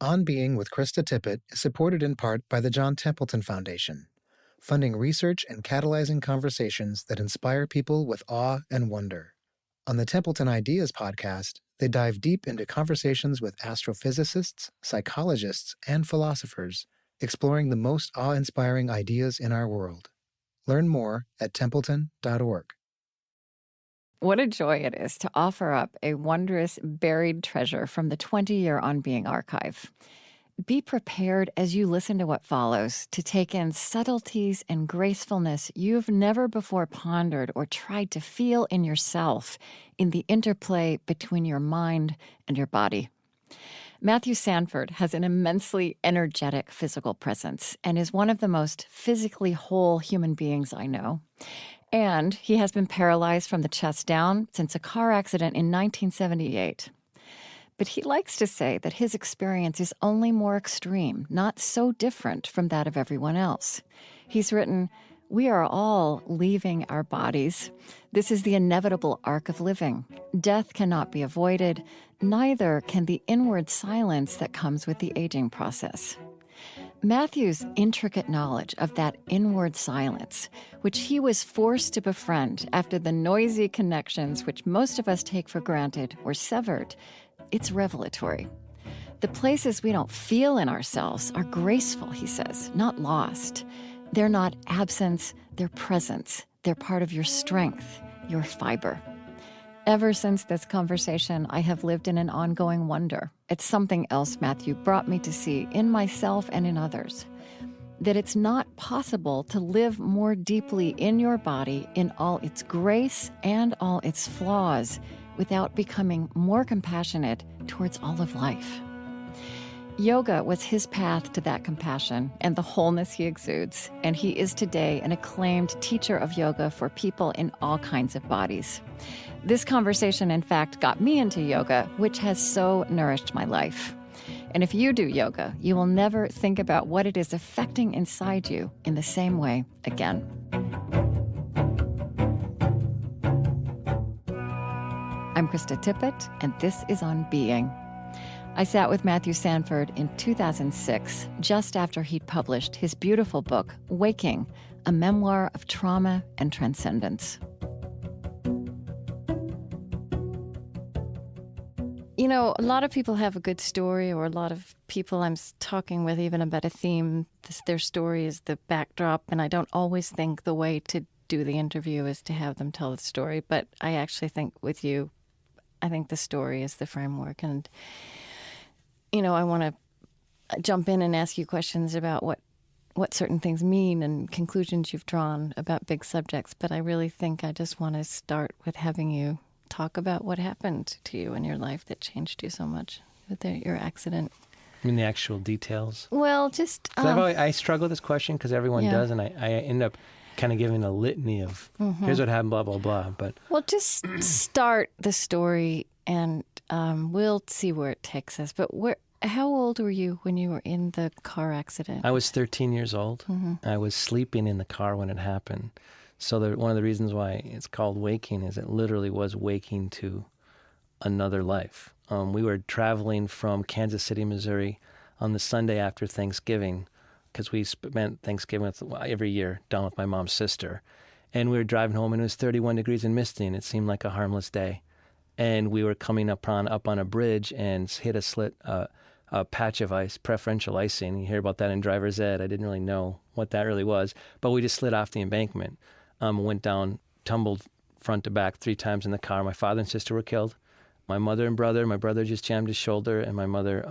On Being with Krista Tippett is supported in part by the John Templeton Foundation, funding research and catalyzing conversations that inspire people with awe and wonder. On the Templeton Ideas podcast, they dive deep into conversations with astrophysicists, psychologists, and philosophers, exploring the most awe-inspiring ideas in our world. Learn more at templeton.org. What a joy it is to offer up a wondrous buried treasure from the 20-year On Being archive. Be prepared as you listen to what follows to take in subtleties and gracefulness you've never before pondered or tried to feel in yourself in the interplay between your mind and your body. Matthew Sanford has an immensely energetic physical presence and is one of the most physically whole human beings I know. And he has been paralyzed from the chest down since a car accident in 1978. But he likes to say that his experience is only more extreme, not so different from that of everyone else. He's written, "We are all leaving our bodies. This is the inevitable arc of living. Death cannot be avoided, neither can the inward silence that comes with the aging process." Matthew's intricate knowledge of that inward silence, which he was forced to befriend after the noisy connections which most of us take for granted were severed, it's revelatory. The places we don't feel in ourselves are graceful, he says, not lost. They're not absence, they're presence. They're part of your strength, your fiber. Ever since this conversation, I have lived in an ongoing wonder. It's something else Matthew brought me to see in myself and in others. That it's not possible to live more deeply in your body in all its grace and all its flaws without becoming more compassionate towards all of life. Yoga was his path to that compassion and the wholeness he exudes, and he is today an acclaimed teacher of yoga for people in all kinds of bodies. This conversation, in fact, got me into yoga, which has so nourished my life. And if you do yoga, you will never think about what it is affecting inside you in the same way again. I'm Krista Tippett, and this is On Being. I sat with Matthew Sanford in 2006, just after he'd published his beautiful book, Waking, a memoir of trauma and transcendence. You know, a lot of people have a good story, or a lot of people I'm talking with even about a theme, their story is the backdrop, and I don't always think the way to do the interview is to have them tell the story, but I actually think with you, I think the story is the framework. And, you know, I want to jump in and ask you questions about what certain things mean and conclusions you've drawn about big subjects, but I really think I just want to start with having you talk about what happened to you in your life that changed you so much with your accident. I mean, the actual details? Well, just... I struggle with this question because everyone does, and I end up kind of giving a litiny of, here's what happened, blah, blah, blah. But well, just start the story, and we'll see where it takes us. But how old were you when you were in the car accident? I was 13 years old. I was sleeping in the car when it happened. So one of the reasons why it's called Waking is it literally was waking to another life. We were traveling from Kansas City, Missouri on the Sunday after Thanksgiving, because we spent Thanksgiving every year down with my mom's sister. And we were driving home, and it was 31 degrees and misty, and it seemed like a harmless day. And we were coming up on a bridge and hit a patch of ice, preferential icing. You hear about that in driver's ed. I didn't really know what that really was, but we just slid off the embankment. Went down, tumbled front to back 3 times in the car. My father and sister were killed. My mother and brother, my brother just jammed his shoulder, and my mother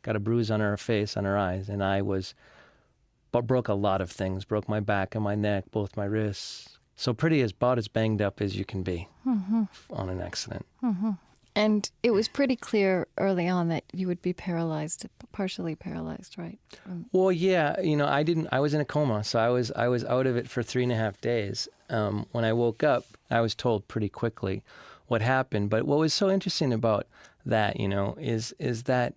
got a bruise on her face, on her eyes, and I broke a lot of things. Broke my back and my neck, both my wrists. So about as banged up as you can be on an accident. And it was pretty clear early on that you would be paralyzed, partially paralyzed, right? Well, yeah, I was in a coma, so I was out of it for 3.5 days. When I woke up, I was told pretty quickly what happened. But what was so interesting about that, is that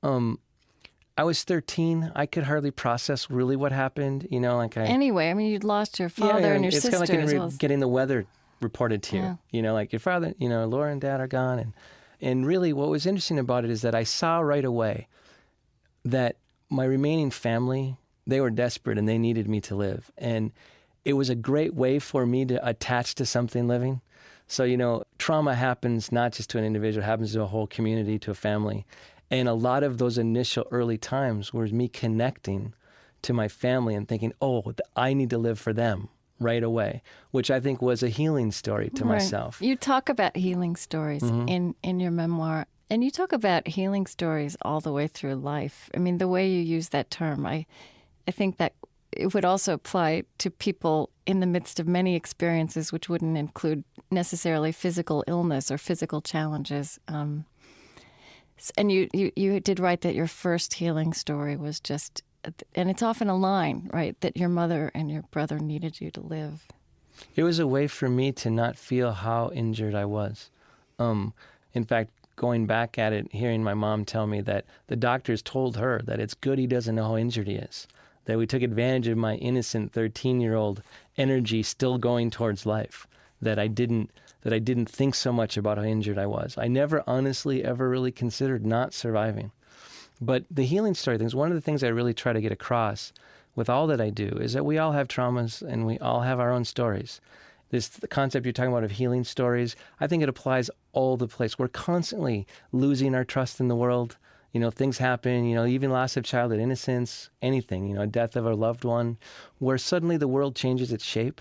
I was 13. I could hardly process really what happened, Anyway, I mean, you'd lost your father and your sister. It's kind of like getting the weather reported to you, like your father, Laura and Dad are gone. And really what was interesting about it is that I saw right away that my remaining family, they were desperate and they needed me to live. And it was a great way for me to attach to something living. So, trauma happens not just to an individual, it happens to a whole community, to a family. And a lot of those initial early times was me connecting to my family and thinking, oh, I need to live for them right away, which I think was a healing story to myself. You talk about healing stories in your memoir, and you talk about healing stories all the way through life. I mean, the way you use that term, I think that it would also apply to people in the midst of many experiences, which wouldn't include necessarily physical illness or physical challenges. And you did write that your first healing story was just, and it's often a line, right, that your mother and your brother needed you to live. It was a way for me to not feel how injured I was. In fact, going back at it, hearing my mom tell me that the doctors told her that it's good he doesn't know how injured he is, that we took advantage of my innocent 13-year-old energy still going towards life, that I didn't think so much about how injured I was. I never honestly ever really considered not surviving. But the healing story things, one of the things I really try to get across with all that I do is that we all have traumas and we all have our own stories. The concept you're talking about of healing stories, I think it applies all the place. We're constantly losing our trust in the world. Things happen, even loss of childhood innocence, anything, death of a loved one, where suddenly the world changes its shape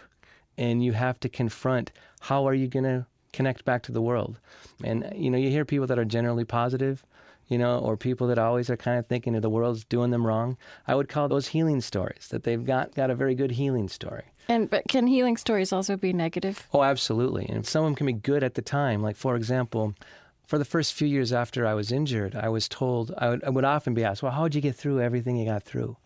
and you have to confront how are you going to connect back to the world. And, you hear people that are generally positive, or people that always are kind of thinking that the world's doing them wrong. I would call those healing stories, that they've got a very good healing story. But can healing stories also be negative? Oh, absolutely. And some of them can be good at the time. Like, for example, for the first few years after I was injured, I was told, I would often be asked, well, how did you get through everything you got through?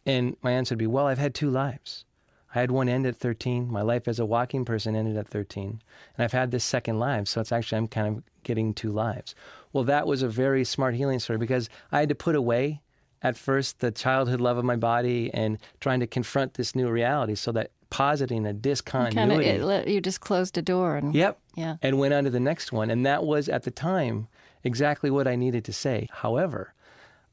And my answer would be, well, I've had two lives. I had one end at 13. My life as a walking person ended at 13. And I've had this second life, so I'm kind of getting two lives. Well, that was a very smart healing story because I had to put away at first the childhood love of my body and trying to confront this new reality so that positing a discontinuity. You just closed a door. Yep. Yeah. And went on to the next one. And that was, at the time, exactly what I needed to say. However,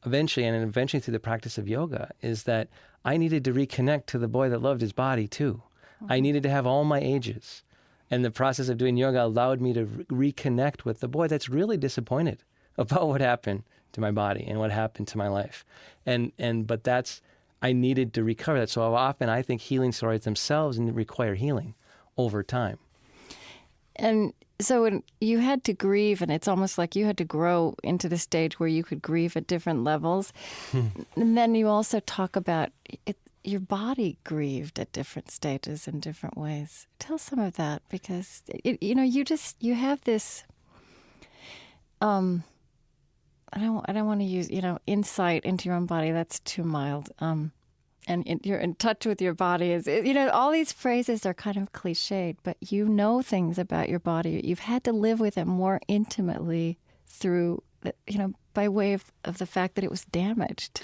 eventually through the practice of yoga, is that I needed to reconnect to the boy that loved his body too. I needed to have all my ages. And the process of doing yoga allowed me to reconnect with the boy that's really disappointed about what happened to my body and what happened to my life. But I needed to recover that. So often I think healing stories themselves require healing over time. And so when you had to grieve, and it's almost like you had to grow into the stage where you could grieve at different levels. And then you also talk about your body grieved at different stages in different ways. Tell some of that, because you have this. I don't want to use insight into your own body. That's too mild. And you're in touch with your body. All these phrases are kind of cliched, but you know things about your body. You've had to live with it more intimately through, by way of the fact that it was damaged.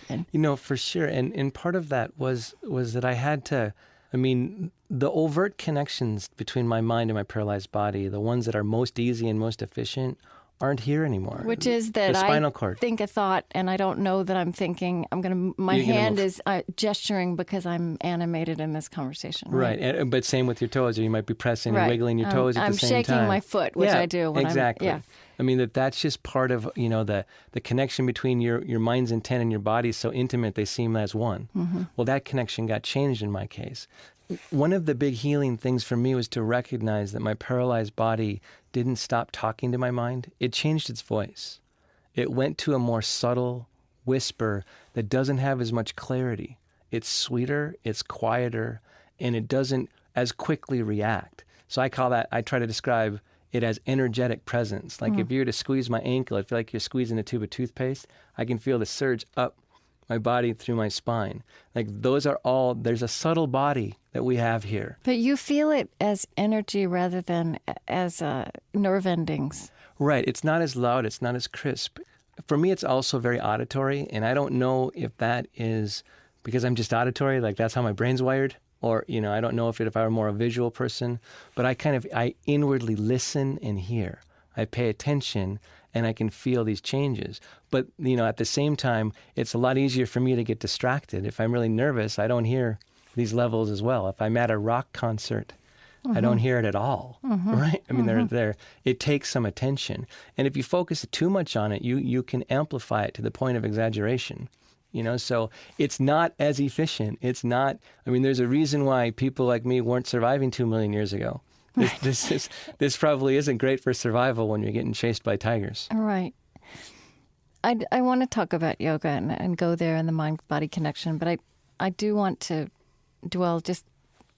For sure. And part of that was that I had to, the overt connections between my mind and my paralyzed body, the ones that are most easy and most efficient, aren't here anymore. Which is that the spinal cord. Think a thought, and I don't know that I'm thinking. My hand is gesturing because I'm animated in this conversation. Right. But same with your toes, or you might be pressing and wiggling your toes at the same time. I'm shaking my foot, which I do when exactly. I'm. That's just part of, the connection between your mind's intent and your body is so intimate they seem as one. Mm-hmm. Well, that connection got changed in my case. One of the big healing things for me was to recognize that my paralyzed body didn't stop talking to my mind. It changed its voice. It went to a more subtle whisper that doesn't have as much clarity. It's sweeter, it's quieter, and it doesn't as quickly react. So I try to describe it as energetic presence. Like if you were to squeeze my ankle, I feel like you're squeezing a tube of toothpaste. I can feel the surge up my body through my spine. Like those are all, there's a subtle body that we have here. But you feel it as energy rather than as nerve endings. Right. It's not as loud. It's not as crisp. For me, it's also very auditory. And I don't know if that is because I'm just auditory, like that's how my brain's wired. Or, I don't know if I were more a visual person. But I inwardly listen and hear. I pay attention and I can feel these changes. But, at the same time, it's a lot easier for me to get distracted. If I'm really nervous, I don't hear these levels as well. If I'm at a rock concert, I don't hear it at all, right? I mean, they're it takes some attention. And if you focus too much on it, you can amplify it to the point of exaggeration. So it's not as efficient. It's not, there's a reason why people like me weren't surviving 2 million years ago. This probably isn't great for survival when you're getting chased by tigers. Right. I want to talk about yoga and go there and the mind-body connection, but I do want to dwell just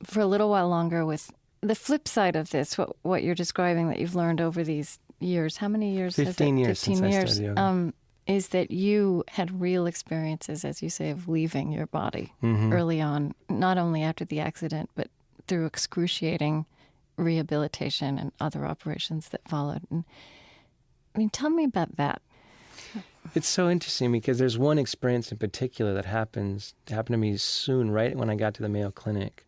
for a little while longer with the flip side of this, what you're describing that you've learned over these years. How many years? 15 years 15 since years. I started yoga. Is that you had real experiences, as you say, of leaving your body early on, not only after the accident, but through excruciating rehabilitation and other operations that followed. And, tell me about that. It's so interesting because there's one experience in particular that happened to me soon, right when I got to the Mayo Clinic,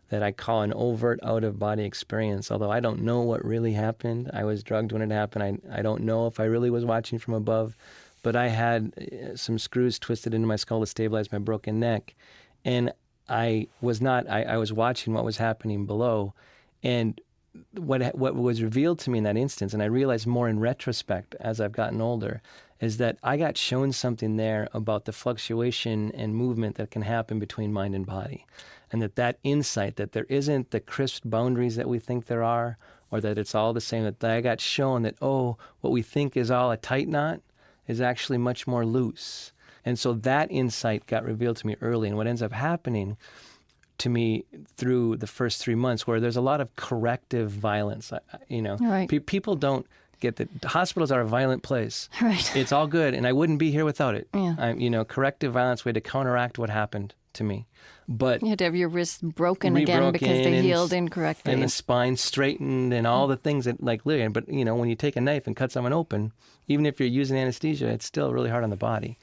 that I call an overt out-of-body experience, although I don't know what really happened. I was drugged when it happened. I don't know if I really was watching from above, but I had some screws twisted into my skull to stabilize my broken neck, and I was watching what was happening below, and what was revealed to me in that instance, and I realized more in retrospect as I've gotten older, is that I got shown something there about the fluctuation and movement that can happen between mind and body. And that insight that there isn't the crisp boundaries that we think there are, or that it's all the same, that I got shown that, what we think is all a tight knot is actually much more loose. And so that insight got revealed to me early. And what ends up happening to me through the first 3 months, where there's a lot of corrective violence, Right. People don't get that hospitals are a violent place. Right. It's all good, and I wouldn't be here without it. Yeah. Corrective violence, way to counteract what happened to me. But you had to have your wrists broken again because they healed incorrectly. And the spine straightened and all the things that, literally, but, when you take a knife and cut someone open, even if you're using anesthesia, it's still really hard on the body.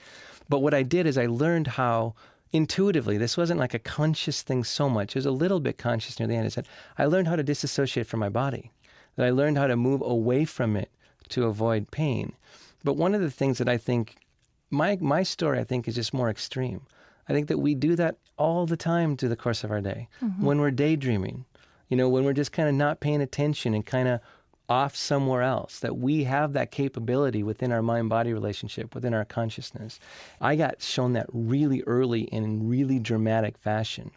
But what I did is I learned how intuitively, this wasn't like a conscious thing so much, it was a little bit conscious near the end. I learned how to disassociate from my body, that I learned how to move away from it to avoid pain. But one of the things that I think, my story, I think, is just more extreme. I think that we do that all the time through the course of our day. When we're daydreaming, when we're just kind of not paying attention and kind of off somewhere else, that we have that capability within our mind-body relationship, within our consciousness. I got shown that really early and in really dramatic fashion.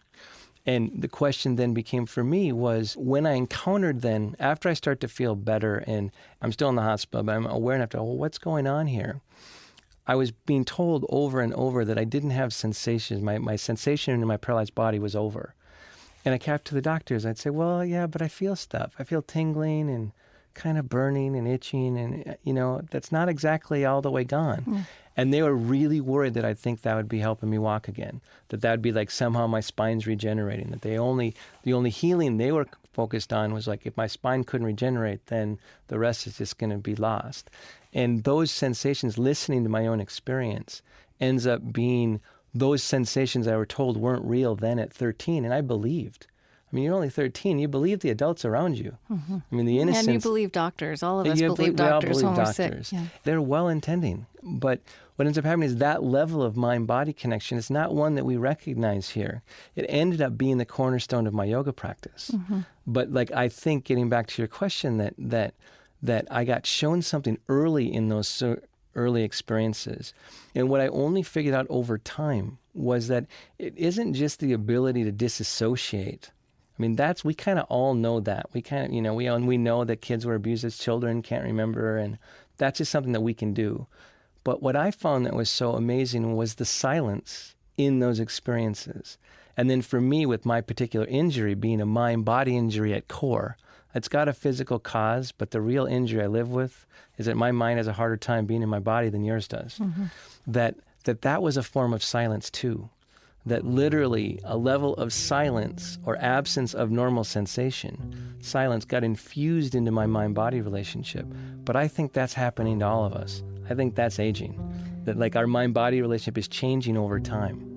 And the question then became for me was, when I encountered then, after I start to feel better and I'm still in the hospital, but I'm aware enough to, what's going on here? I was being told over and over that I didn't have sensations. My sensation in my paralyzed body was over. And I kept to the doctors. I'd say, well, yeah, but I feel stuff. I feel tingling and kind of burning and itching. And, that's not exactly all the way gone. Yeah. And they were really worried that I'd think that would be helping me walk again, that would be like somehow my spine's regenerating, that the only healing they were focused on was like, if my spine couldn't regenerate, then the rest is just going to be lost. And those sensations, listening to my own experience, ends up being those sensations I were told weren't real then at 13, and I believed. You're only 13. You believe the adults around you. The innocence. And you believe doctors. All of us believe doctors when we're sick. Yeah. They're well-intending. But what ends up happening is that level of mind-body connection is not one that we recognize here. It ended up being the cornerstone of my yoga practice. But I think, getting back to your question, that I got shown something early in those early experiences. And what I only figured out over time was that it isn't just the ability to disassociate. We kind of all know that. We kind of, we know that kids were abused as children, can't remember, and that's just something that we can do. But what I found that was so amazing was the silence in those experiences. And then for me, with my particular injury being a mind-body injury at core, it's got a physical cause, but the real injury I live with is that my mind has a harder time being in my body than yours does. That was a form of silence too. That literally a level of silence or absence of normal sensation, silence got infused into my mind-body relationship. But I think that's happening to all of us. I think that's aging. That our mind-body relationship is changing over time.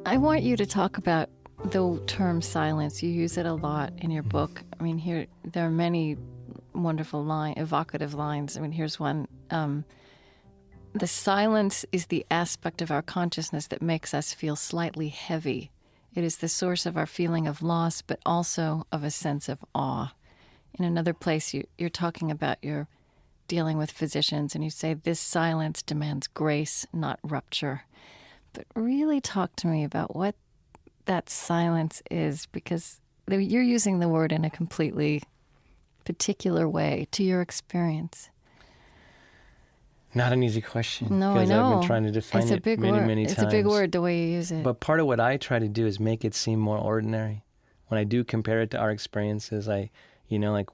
I want you to talk about the term silence. You use it a lot in your book. I mean, here there are many wonderful evocative lines. I mean, here's one. The silence is the aspect of our consciousness that makes us feel slightly heavy. It is the source of our feeling of loss, but also of a sense of awe. In another place, you're talking about your dealing with physicians, and you say, this silence demands grace, not rupture. But really talk to me about what that silence is, because you're using the word in a completely particular way to your experience. Not an easy question. No, I know. Because I've been trying to define it's a it big many, word. many times. It's a big word, the way you use it. But part of what I try to do is make it seem more ordinary. When I do compare it to our experiences, like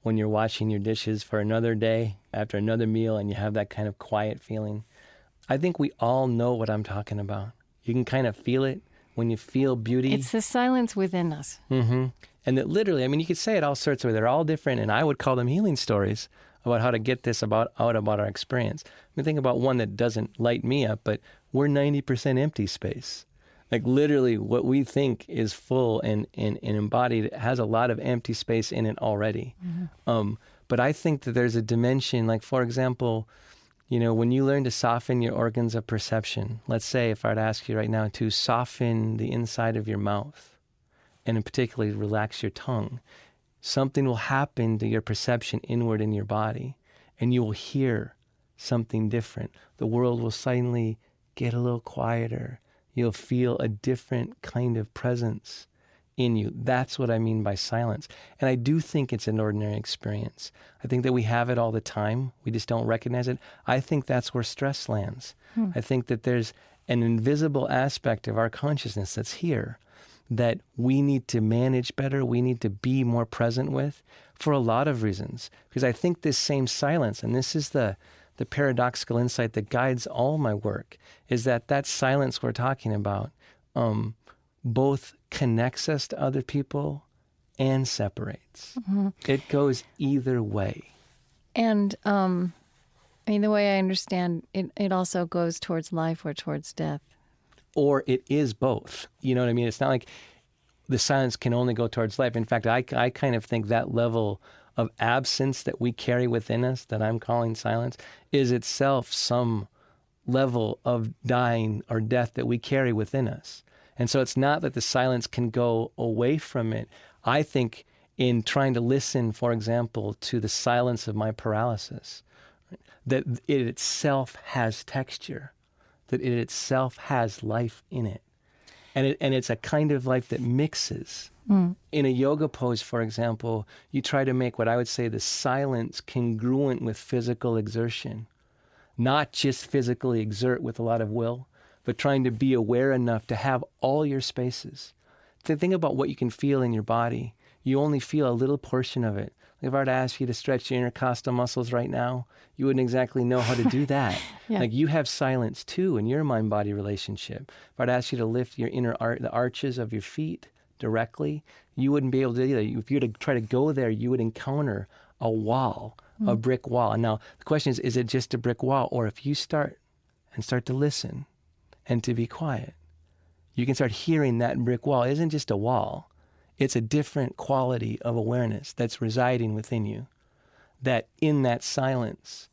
when you're washing your dishes for another day after another meal and you have that kind of quiet feeling, I think we all know what I'm talking about. You can kind of feel it when you feel beauty. It's the silence within us. Mm-hmm. And that literally, I mean, you could say it all sorts of ways. They're all different, and I would call them healing stories about how to get this out about our experience. I mean, think about one that doesn't light me up, but we're 90% empty space. Like literally what we think is full and embodied has a lot of empty space in it already. Mm-hmm. But I think that there's a dimension, like for example, when you learn to soften your organs of perception, let's say if I were to ask you right now to soften the inside of your mouth and in particular relax your tongue, something will happen to your perception inward in your body and you will hear something different. The world will suddenly get a little quieter. You'll feel a different kind of presence in you. That's what I mean by silence. And I do think it's an ordinary experience. I think that we have it all the time. We just don't recognize it. I think that's where stress lands. I think that there's an invisible aspect of our consciousness that's here that we need to manage better, we need to be more present with for a lot of reasons. Because I think this same silence, and this is the paradoxical insight that guides all my work, is that silence we're talking about both connects us to other people and separates. Mm-hmm. It goes either way. And I mean, the way I understand it, it also goes towards life or towards death. Or it is both. You know what I mean? It's not like the silence can only go towards life. In fact, I kind of think that level of absence that we carry within us, that I'm calling silence, is itself some level of dying or death that we carry within us. And so it's not that the silence can go away from it. I think in trying to listen, for example, to the silence of my paralysis, that it itself has texture, that it itself has life in it. And it's a kind of life that mixes. In a yoga pose, for example, you try to make what I would say the silence congruent with physical exertion. Not just physically exert with a lot of will, but trying to be aware enough to have all your spaces. To think about what you can feel in your body. You only feel a little portion of it. If I were to ask you to stretch your intercostal muscles right now, you wouldn't exactly know how to do that. Yeah. Like you have silence too in your mind-body relationship. If I'd ask you to lift your the arches of your feet directly, you wouldn't be able to do that. If you were to try to go there, you would encounter a wall, a brick wall. And now the question is it just a brick wall? Or if you start to listen and to be quiet, you can start hearing that brick wall. It isn't just a wall. It's a different quality of awareness that's residing within you. That in that silence,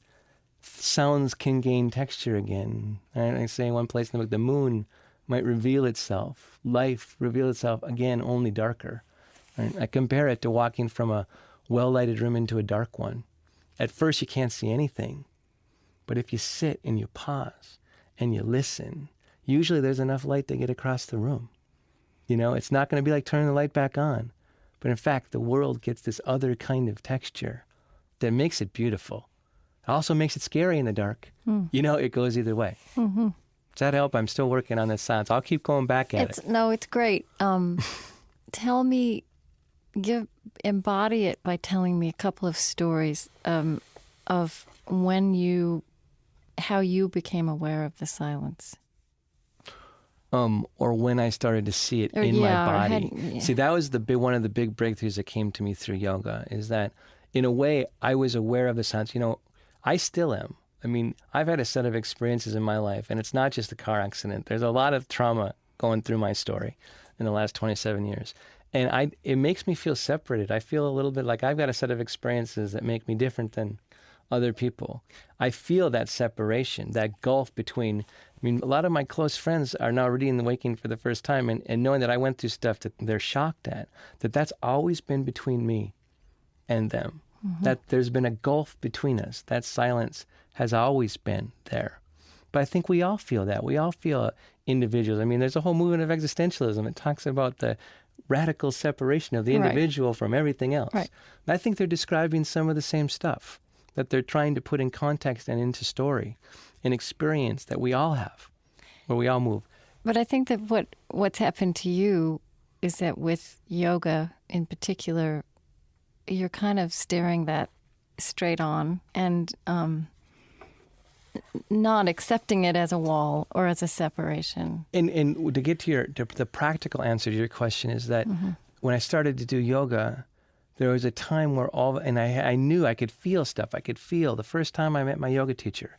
sounds can gain texture again. And I say in one place in the book, the moon might reveal itself, life reveal itself again, only darker. Right? I compare it to walking from a well-lighted room into a dark one. At first you can't see anything, but if you sit and you pause and you listen, usually there's enough light to get across the room. It's not going to be like turning the light back on. But in fact, the world gets this other kind of texture that makes it beautiful. It also makes it scary in the dark. It goes either way. Mm-hmm. Does that help? I'm still working on this silence. I'll keep going back at it. No, it's great. Tell me, embody it by telling me a couple of stories of how you became aware of the silence. Or when I started to see it in my body. See, that was one of the big breakthroughs that came to me through yoga, is that in a way I was aware of the silence. I still am. I mean, I've had a set of experiences in my life, and it's not just a car accident. There's a lot of trauma going through my story in the last 27 years. And it makes me feel separated. I feel a little bit like I've got a set of experiences that make me different than other people. I feel that separation, that gulf between, a lot of my close friends are now reading the Waking for the first time and knowing that I went through stuff that they're shocked at, that's always been between me and them, that there's been a gulf between us. That silence has always been there. But I think we all feel that. We all feel individuals. There's a whole movement of existentialism. It talks about the radical separation of the individual from everything else. Right. I think they're describing some of the same stuff that they're trying to put in context and into story, an experience that we all have, where we all move. But I think that what's happened to you is that with yoga in particular, you're kind of staring that straight on and not accepting it as a wall or as a separation. And to get to the practical answer to your question is that when I started to do yoga, there was a time where I knew I could feel stuff. I could feel the first time I met my yoga teacher.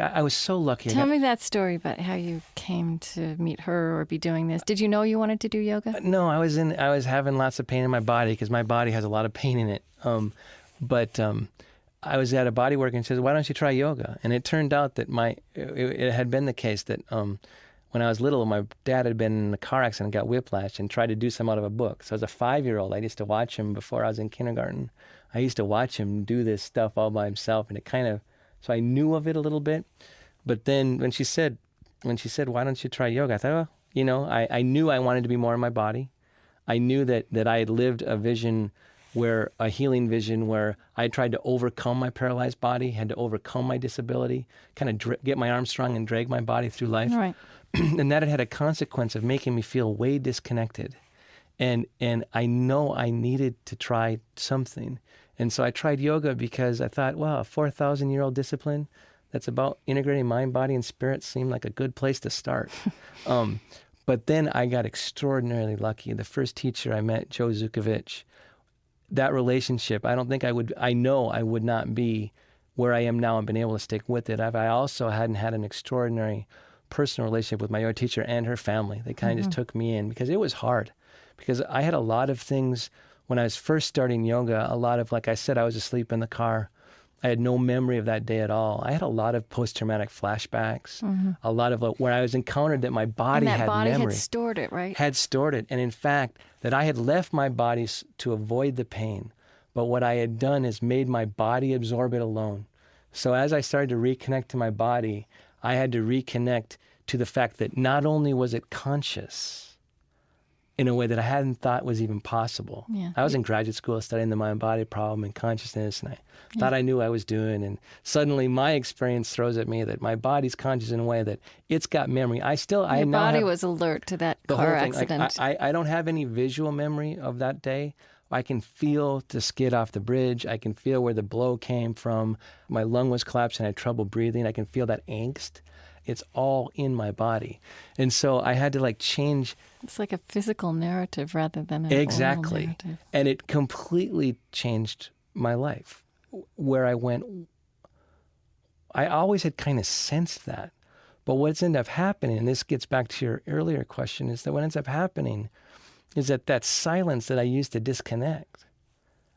I was so lucky. Tell me that story about how you came to meet her or be doing this. Did you know you wanted to do yoga? No, I was having lots of pain in my body because my body has a lot of pain in it. But I was at a body work and she says, "Why don't you try yoga?" And it turned out that it had been the case that when I was little, my dad had been in a car accident, got whiplash, and tried to do some out of a book. So as a 5-year-old, I used to watch him before I was in kindergarten. I used to watch him do this stuff all by himself, and so I knew of it a little bit. But then when she said, "Why don't you try yoga?" I thought, I knew I wanted to be more in my body. I knew that I had lived a healing vision where I tried to overcome my paralyzed body, had to overcome my disability, kind of get my arms strong and drag my body through life. Right. And that had a consequence of making me feel way disconnected. And I know I needed to try something. And so I tried yoga because I thought, wow, a 4,000-year-old discipline that's about integrating mind, body, and spirit seemed like a good place to start. But then I got extraordinarily lucky. The first teacher I met, Joe Zukovich, that relationship, I know I would not be where I am now and been able to stick with it. I also hadn't had an extraordinary personal relationship with my yoga teacher and her family. They kind of just took me in because it was hard. Because I had a lot of things when I was first starting yoga, like I said, I was asleep in the car. I had no memory of that day at all. I had a lot of post-traumatic flashbacks, a lot of where I was encountered that my body had memory. And that body had stored it, right? Had stored it. And in fact, that I had left my body to avoid the pain. But what I had done is made my body absorb it alone. So as I started to reconnect to my body, I had to reconnect to the fact that not only was it conscious in a way that I hadn't thought was even possible. Yeah. I was in graduate school studying the mind-body problem and consciousness, and I thought I knew what I was doing, and suddenly my experience throws at me that my body's conscious in a way that it's got memory. Your body was alert to that car accident. I don't have any visual memory of that day. I can feel the skid off the bridge. I can feel where the blow came from. My lung was collapsing. I had trouble breathing. I can feel that angst. It's all in my body. And so I had to change. It's like a physical narrative rather than an exactly. oral narrative. And it completely changed my life. Where I went, I always had kind of sensed that. But what's ended up happening, and this gets back to your earlier question, is that what ends up happening is that silence that I used to disconnect,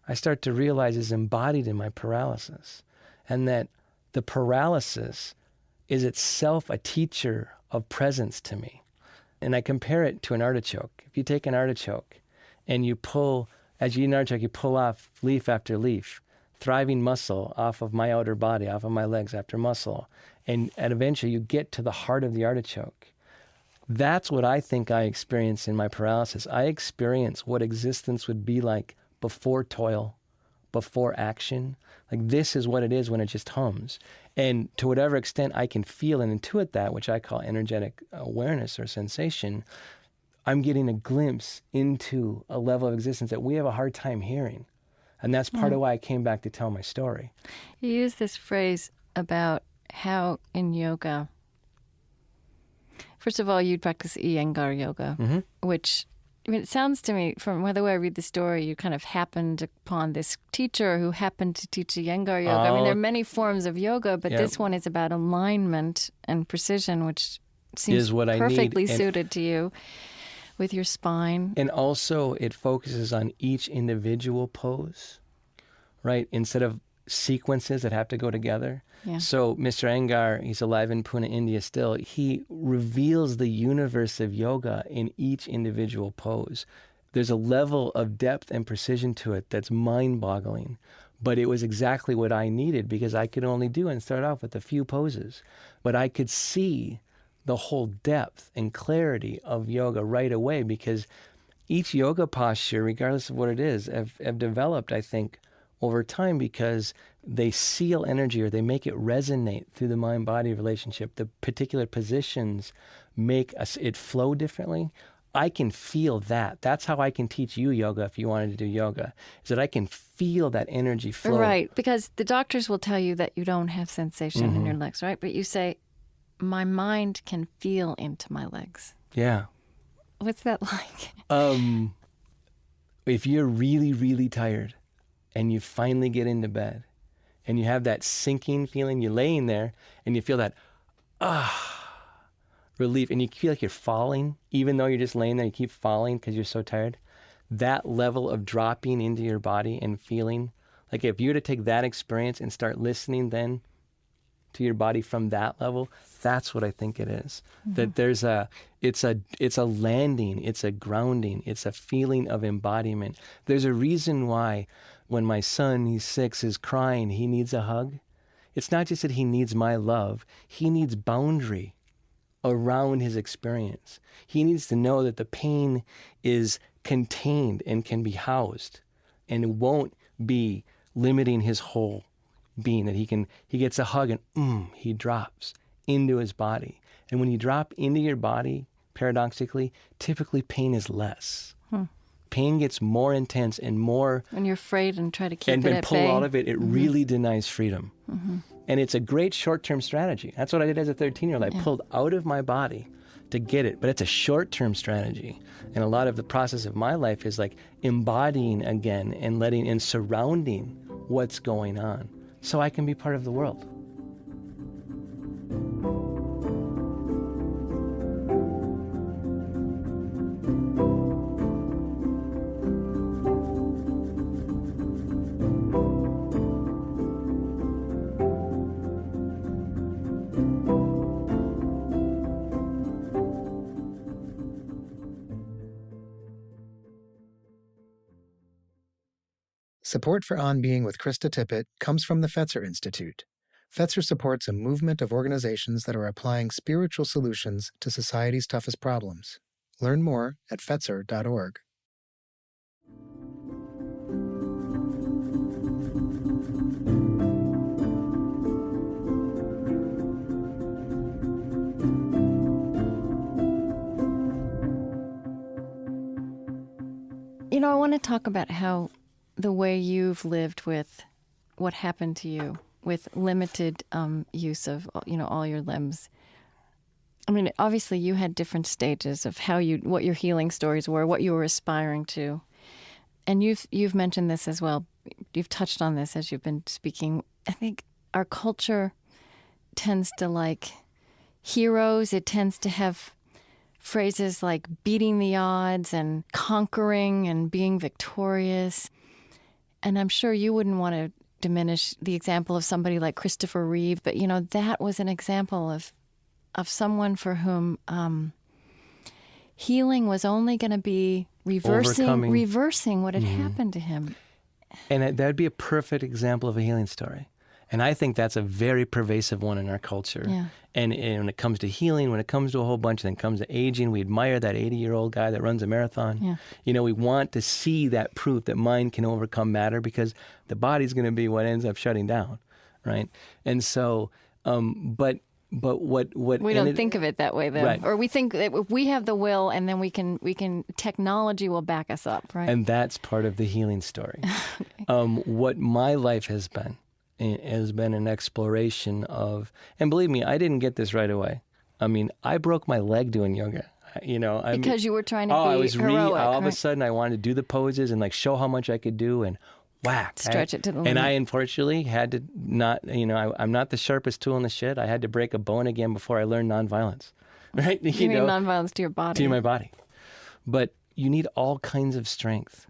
I start to realize is embodied in my paralysis. And that the paralysis is itself a teacher of presence to me. And I compare it to an artichoke. If you take an artichoke and you pull, as you eat an artichoke, you pull off leaf after leaf, thriving muscle off of my outer body, off of my legs after muscle, and eventually you get to the heart of the artichoke. That's what I think I experience in my paralysis. I experience what existence would be like before toil, before action. This is what it is when it just hums. And to whatever extent I can feel and intuit that, which I call energetic awareness or sensation, I'm getting a glimpse into a level of existence that we have a hard time hearing. And that's part of why I came back to tell my story. You use this phrase about how in yoga, first of all, you practice Iyengar yoga, which, it sounds to me, from the way I read the story, you kind of happened upon this teacher who happened to teach Iyengar yoga. There are many forms of yoga, but this one is about alignment and precision, which Seems is what I need. Perfectly suited to you with your spine. And also it focuses on each individual pose, right? Instead of sequences that have to go together. Yeah. So Mr. Iyengar, he's alive in Pune, India still, he reveals the universe of yoga in each individual pose. There's a level of depth and precision to it that's mind-boggling. But it was exactly what I needed because I could only do and start off with a few poses. But I could see the whole depth and clarity of yoga right away because each yoga posture, regardless of what it is, have developed, I think, over time because they seal energy or they make it resonate through the mind-body relationship. The particular positions make it flow differently. I can feel that. That's how I can teach you yoga if you wanted to do yoga, is that I can feel that energy flow. Right, because the doctors will tell you that you don't have sensation in your legs, right? But you say, my mind can feel into my legs. Yeah. What's that like? If you're really, really tired and you finally get into bed and you have that sinking feeling, you're laying there and you feel that, relief, and you feel like you're falling, even though you're just laying there, you keep falling because you're so tired. That level of dropping into your body and feeling, like if you were to take that experience and start listening then to your body from that level, that's what I think it is. That there's it's a landing, it's a grounding, it's a feeling of embodiment. There's a reason why when my son, he's 6, is crying, he needs a hug. It's not just that he needs my love, he needs boundary around his experience. He needs to know that the pain is contained and can be housed and won't be limiting his whole being, that he gets a hug and he drops into his body. And when you drop into your body, paradoxically, typically pain is less. Pain gets more intense and more... When you're afraid and try to keep it at pull bay. out of it, it really denies freedom. And it's a great short-term strategy. That's what I did as a 13-year-old. I pulled out of my body to get it. But it's a short-term strategy. And a lot of the process of my life is like embodying again and letting and surrounding what's going on so I can be part of the world. Support for On Being with Krista Tippett comes from the Fetzer Institute. Fetzer supports a movement of organizations that are applying spiritual solutions to society's toughest problems. Learn more at fetzer.org. You know, I want to talk about how the way you've lived with what happened to you with limited use of, all your limbs. I mean, obviously you had different stages of what your healing stories were, what you were aspiring to. And you've mentioned this as well. You've touched on this as you've been speaking. I think our culture tends to like heroes. It tends to have phrases like beating the odds and conquering and being victorious. And I'm sure you wouldn't want to diminish the example of somebody like Christopher Reeve, but, that was an example of someone for whom healing was only going to be reversing what had happened to him. And that would be a perfect example of a healing story. And I think that's a very pervasive one in our culture. Yeah. And when it comes to healing, when it comes to a whole bunch, then it comes to aging, we admire that 80-year-old guy that runs a marathon. Yeah. We want to see that proof that mind can overcome matter because the body's going to be what ends up shutting down, right? And so, but what we don't think of it that way, though. Right. Or we think that if we have the will and then we can technology will back us up, right? And that's part of the healing story. What my life has been an exploration of, and believe me, I didn't get this right away. I mean, I broke my leg doing yoga. Because you were trying to be I was heroic. all of a sudden I wanted to do the poses and like show how much I could do and whack. Stretch it to the limit. And I unfortunately had to not, I'm not the sharpest tool in the shed. I had to break a bone again before I learned nonviolence. right? You mean nonviolence to your body. To my body. But you need all kinds of strength.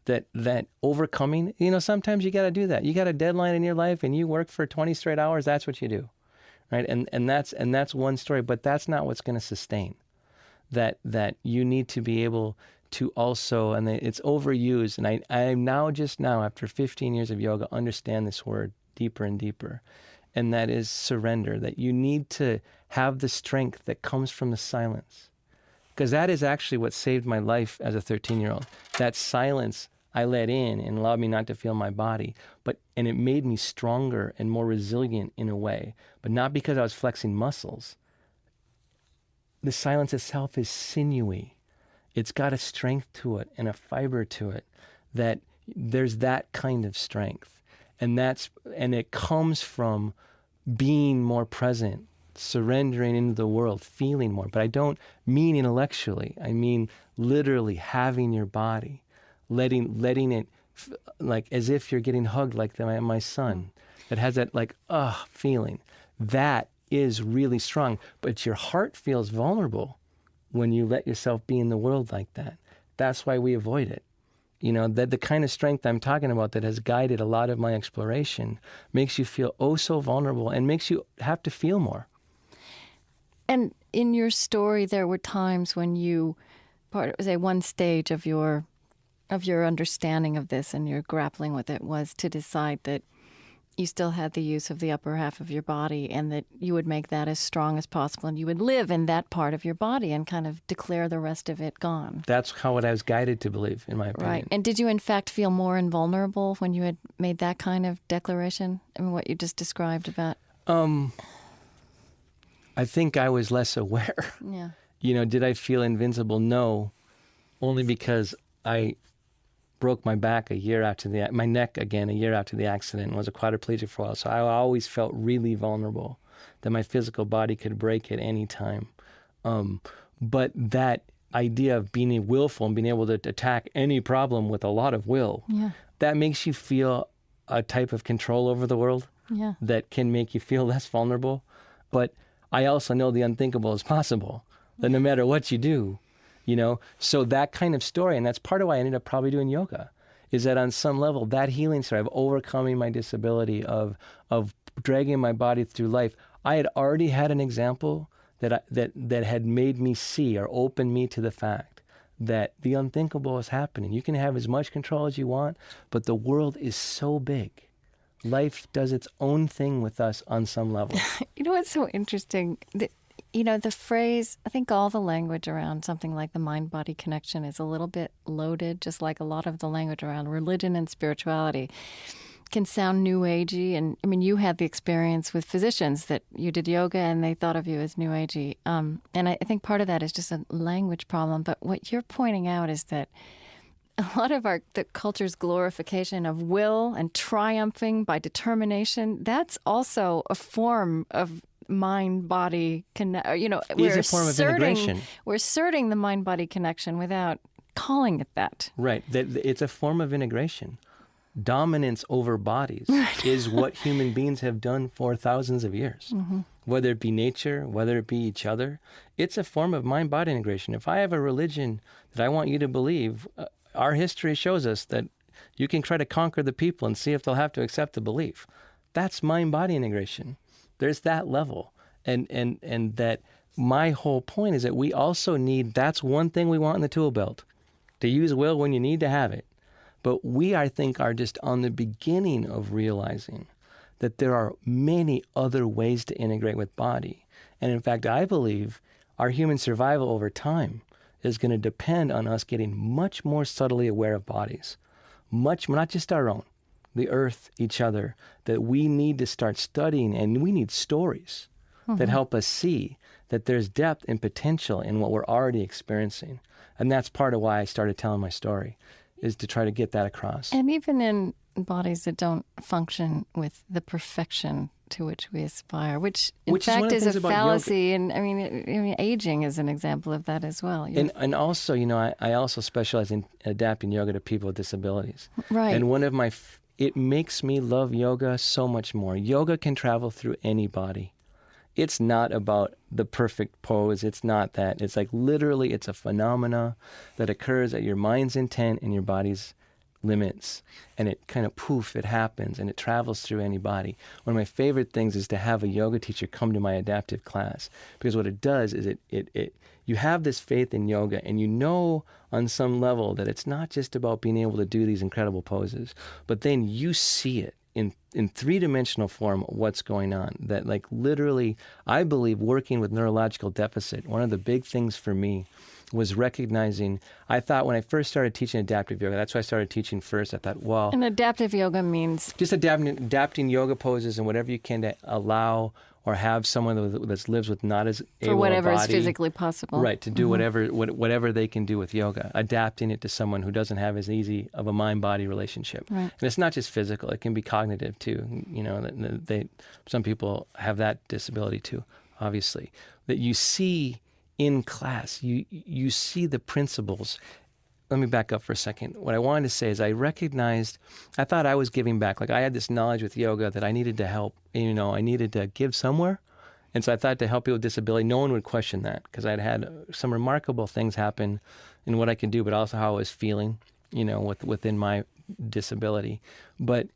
That overcoming, sometimes you got to do that. You got a deadline in your life and you work for 20 straight hours, that's what you do. Right? And that's one story, but that's not what's going to sustain. That you need to be able to also, and it's overused, and I'm now after 15 years of yoga, understand this word deeper and deeper. And that is surrender, that you need to have the strength that comes from the silence. Because that is actually what saved my life as a 13-year-old. That silence I let in and allowed me not to feel my body, and it made me stronger and more resilient in a way, but not because I was flexing muscles. The silence itself is sinewy. It's got a strength to it and a fiber to it, that there's that kind of strength. And it comes from being more present, surrendering into the world, feeling more. But I don't mean intellectually. I mean literally having your body, letting it, like as if you're getting hugged, like my son, that has that feeling. That is really strong. But your heart feels vulnerable when you let yourself be in the world like that. That's why we avoid it. That the kind of strength I'm talking about that has guided a lot of my exploration makes you feel oh so vulnerable and makes you have to feel more. And in your story, there were times when one stage of your understanding of this and your grappling with it was to decide that you still had the use of the upper half of your body and that you would make that as strong as possible and you would live in that part of your body and kind of declare the rest of it gone. That's how I was guided to believe, in my opinion. Right. And did you in fact feel more invulnerable when you had made that kind of declaration? I mean, what you just described about... I think I was less aware. Yeah. Did I feel invincible? No, only because I broke my back my neck again a year after the accident, and was a quadriplegic for a while. So I always felt really vulnerable, that my physical body could break at any time. But that idea of being willful and being able to attack any problem with a lot of will, that makes you feel a type of control over the world that can make you feel less vulnerable. But I also know the unthinkable is possible, that no matter what you do, so that kind of story, and that's part of why I ended up probably doing yoga, is that on some level, that healing story of overcoming my disability, of dragging my body through life, I had already had an example that had made me see or opened me to the fact that the unthinkable is happening. You can have as much control as you want, but the world is so big. Life does its own thing with us on some level. What's so interesting? The phrase, I think all the language around something like the mind-body connection is a little bit loaded, just like a lot of the language around religion and spirituality can sound new agey. And I mean, you had the experience with physicians that you did yoga and they thought of you as new agey. And I think part of that is just a language problem. But what you're pointing out is that a lot of the culture's glorification of will and triumphing by determination, that's also a form of mind-body connection. It's a form of integration. We're asserting the mind-body connection without calling it that. Right. It's a form of integration. Dominance over bodies is what human beings have done for thousands of years. Mm-hmm. Whether it be nature, whether it be each other, it's a form of mind-body integration. If I have a religion that I want you to believe, our history shows us that you can try to conquer the people and see if they'll have to accept the belief. That's mind-body integration. There's that level. And that my whole point is that we also need, that's one thing we want in the tool belt, to use will when you need to have it. But we, I think, are just on the beginning of realizing that there are many other ways to integrate with body. And in fact, I believe our human survival over time is going to depend on us getting much more subtly aware of bodies. Much, not just our own, the earth, each other, that we need to start studying, and we need stories that help us see that there's depth and potential in what we're already experiencing. And that's part of why I started telling my story, is to try to get that across. And even in bodies that don't function with the perfection to which we aspire, which in fact is a fallacy. And I mean, aging is an example of that as well. And also, I also specialize in adapting yoga to people with disabilities. Right. And one of it makes me love yoga so much more. Yoga can travel through any body. It's not about the perfect pose. It's not that. It's like literally it's a phenomena that occurs at your mind's intent and your body's limits. And it kind of poof, it happens and it travels through any body. One of my favorite things is to have a yoga teacher come to my adaptive class, because what it does is you have this faith in yoga, and you know on some level that it's not just about being able to do these incredible poses, but then you see it in three-dimensional form what's going on. That like literally, I believe working with neurological deficit, one of the big things for me was recognizing, I thought when I first started teaching adaptive yoga, that's why I started teaching first, I thought, well... And adaptive yoga means? Just adapting yoga poses and whatever you can to allow or have someone that lives with not as able for whatever a body, is physically possible. Right, to do whatever they can do with yoga, adapting it to someone who doesn't have as easy of a mind-body relationship. Right. And it's not just physical, it can be cognitive too. You know, some people have that disability too, obviously. That you see in class, you see the principles. Let me back up for a second. What I wanted to say is I thought I was giving back. Like I had this knowledge with yoga that I needed to help, you know, I needed to give somewhere. And so I thought to help people with disability, no one would question that, because I'd had some remarkable things happen in what I could do, but also how I was feeling, you know, within my disability. But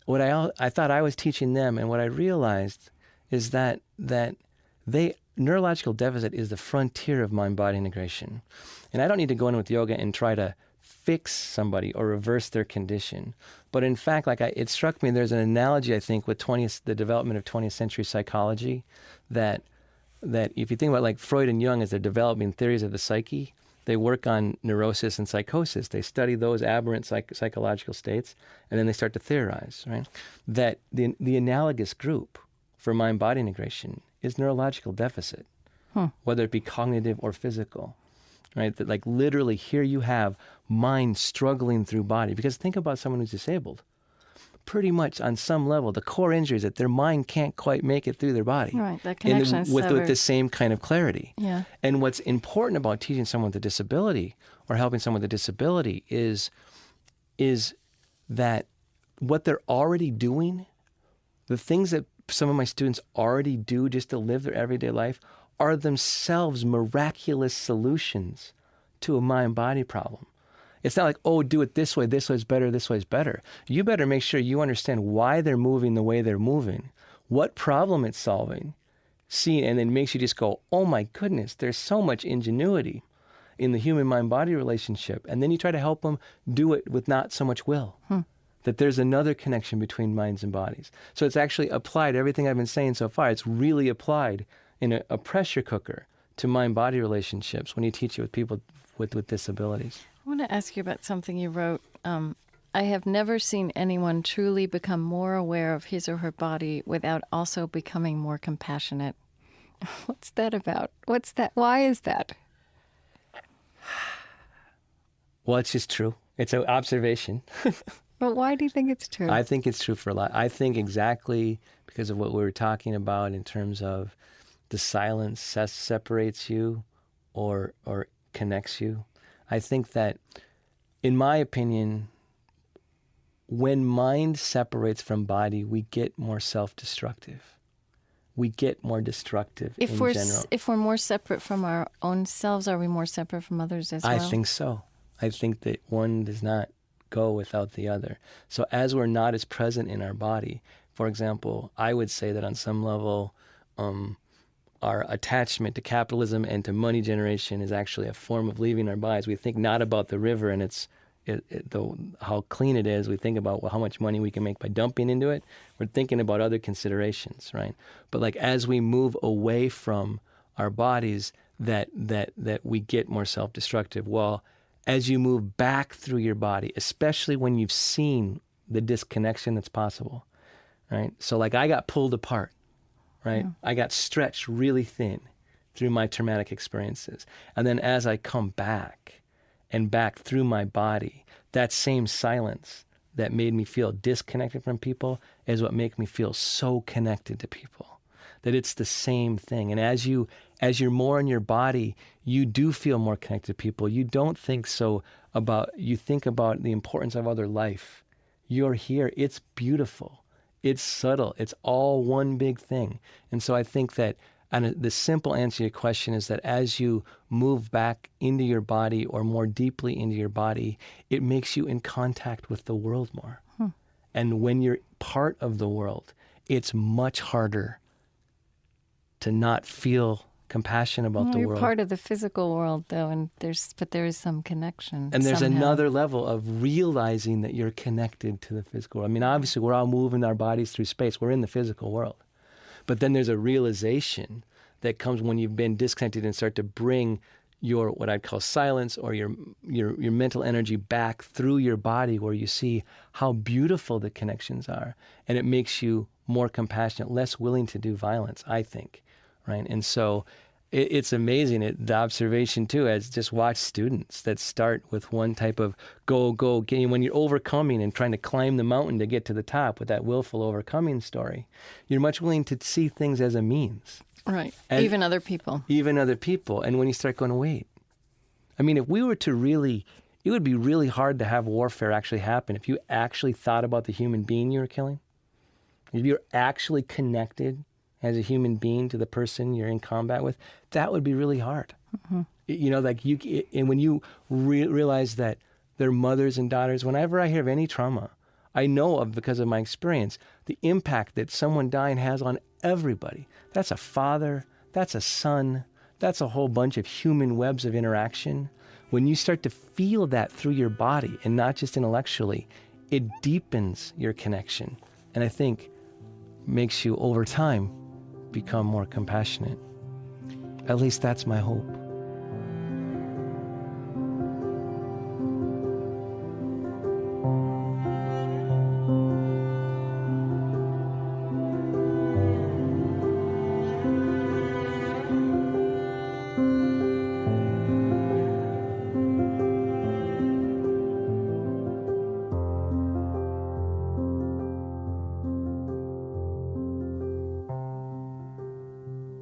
what I thought I was teaching them, and what I realized is that neurological deficit is the frontier of mind-body integration. And I don't need to go in with yoga and try to fix somebody or reverse their condition. But in fact, it struck me, there's an analogy, I think, with the development of 20th century psychology, that if you think about like Freud and Jung as they're developing theories of the psyche, they work on neurosis and psychosis. They study those aberrant psychological states, and then they start to theorize, right? That the analogous group for mind-body integration is neurological deficit, whether it be cognitive or physical, right? That like literally here you have mind struggling through body. Because think about someone who's disabled. Pretty much on some level, the core injury is that their mind can't quite make it through their body. Right, that connection is with severed. the same kind of clarity. Yeah. And what's important about teaching someone with a disability or helping someone with a disability is that what they're already doing, the things that some of my students already do just to live their everyday life, are themselves miraculous solutions to a mind-body problem. It's not like, oh, do it this way is better, this way is better. You better make sure you understand why they're moving the way they're moving, what problem it's solving, and then makes you just go, oh my goodness, there's so much ingenuity in the human mind-body relationship. And then you try to help them do it with not so much will. That there's another connection between minds and bodies. So it's actually applied, everything I've been saying so far, it's really applied in a pressure cooker to mind-body relationships when you teach it with people with disabilities. I want to ask you about something you wrote. I have never seen anyone truly become more aware of his or her body without also becoming more compassionate. What's that about? What's that? Why is that? Well, it's just true. It's an observation. But why do you think it's true? I think it's true for a lot. I think exactly because of what we were talking about in terms of the silence separates you or connects you. I think that, in my opinion, when mind separates from body, we get more self-destructive. We get more destructive in general. If we're more separate from our own selves, are we more separate from others as well? I think so. I think that one does not go without the other. So as we're not as present in our body, for example, I would say that on some level, our attachment to capitalism and to money generation is actually a form of leaving our bodies. We think not about the river and how clean it is. We think about how much money we can make by dumping into it. We're thinking about other considerations, right? But like as we move away from our bodies, that we get more self-destructive. Well, as you move back through your body, especially when you've seen the disconnection that's possible, right? So like I got pulled apart, right? Yeah. I got stretched really thin through my traumatic experiences. And then as I come back and back through my body, that same silence that made me feel disconnected from people is what makes me feel so connected to people. That it's the same thing. And as you're more in your body, you do feel more connected to people. You don't think you think about the importance of other life. You're here. It's beautiful. It's subtle. It's all one big thing. And so I think that the simple answer to your question is that as you move back into your body or more deeply into your body, it makes you in contact with the world more. And when you're part of the world, it's much harder to not feel compassion about the You're world. part of the physical world, though, but there is some connection. And there's somehow. another level of realizing that you're connected to the physical world. I mean, obviously, we're all moving our bodies through space. We're in the physical world. But then there's a realization that comes when you've been disconnected and start to bring your, what I'd call silence, or your mental energy back through your body, where you see how beautiful the connections are. And it makes you more compassionate, less willing to do violence, I think, right? And so it's amazing. The observation, too, as just watch students that start with one type of go, when you're overcoming and trying to climb the mountain to get to the top with that willful overcoming story, you're much willing to see things as a means. Right. And even other people. Even other people. And when you start going, wait, I mean, if we were to really, it would be really hard to have warfare actually happen if you actually thought about the human being you were killing. If you're actually connected as a human being to the person you're in combat with, that would be really hard. Mm-hmm. You know, like and when you realize that they're mothers and daughters, whenever I hear of any trauma, I know of, because of my experience, the impact that someone dying has on everybody. That's a father, that's a son, that's a whole bunch of human webs of interaction. When you start to feel that through your body and not just intellectually, it deepens your connection. And I think makes you, over time, become more compassionate. At least that's my hope.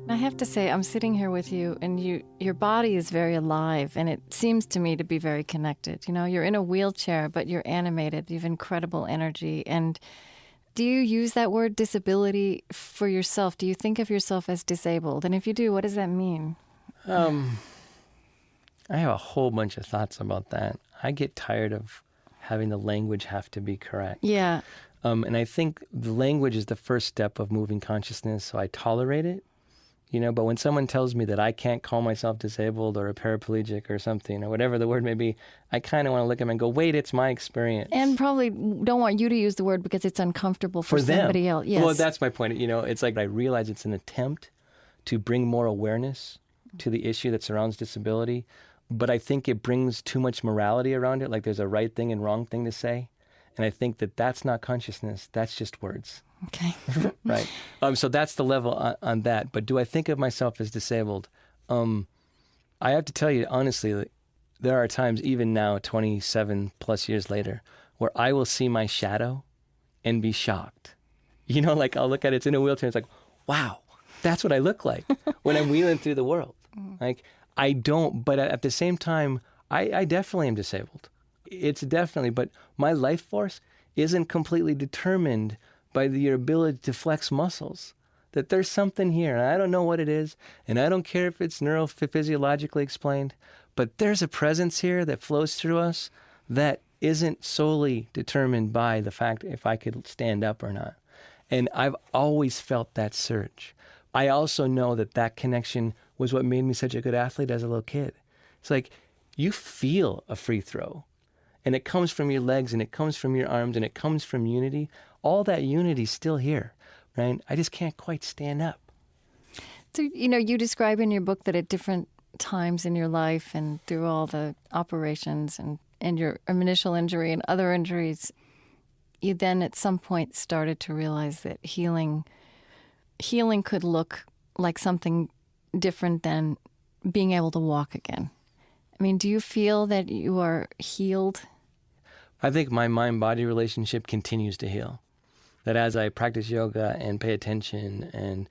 I have to say, I'm sitting here with you, and your body is very alive, and it seems to me to be very connected. You know, you're in a wheelchair, but you're animated. You have incredible energy. And do you use that word disability for yourself? Do you think of yourself as disabled? And if you do, what does that mean? I have a whole bunch of thoughts about that. I get tired of having the language have to be correct. Yeah. And I think the language is the first step of moving consciousness, so I tolerate it. You know, but when someone tells me that I can't call myself disabled or a paraplegic or something, or whatever the word may be, I kind of want to look at them and go, wait, it's my experience. And probably don't want you to use the word because it's uncomfortable for them. Somebody else. Yes. Well, that's my point. You know, it's like I realize it's an attempt to bring more awareness to the issue that surrounds disability, but I think it brings too much morality around it, like there's a right thing and wrong thing to say. And I think that that's not consciousness, that's just words. Okay. Right. So that's the level on that. But do I think of myself as disabled? I have to tell you, honestly, there are times, even now, 27 plus years later, where I will see my shadow and be shocked. You know, like I'll look at it, it's in a wheelchair, it's like, wow, that's what I look like when I'm wheeling through the world. Like, I don't, but at the same time, I definitely am disabled. It's definitely, but my life force isn't completely determined by your ability to flex muscles, that there's something here, and I don't know what it is, and I don't care if it's neurophysiologically explained, but there's a presence here that flows through us that isn't solely determined by the fact if I could stand up or not. And I've always felt that surge. I also know that that connection was what made me such a good athlete as a little kid. It's like you feel a free throw, and it comes from your legs, and it comes from your arms, and it comes from unity. All that unity's still here, right? I just can't quite stand up. So, you know, you describe in your book that at different times in your life and through all the operations and your initial injury and other injuries, you then at some point started to realize that healing could look like something different than being able to walk again. I mean, do you feel that you are healed? I think my mind-body relationship continues to heal. That as I practice yoga and pay attention and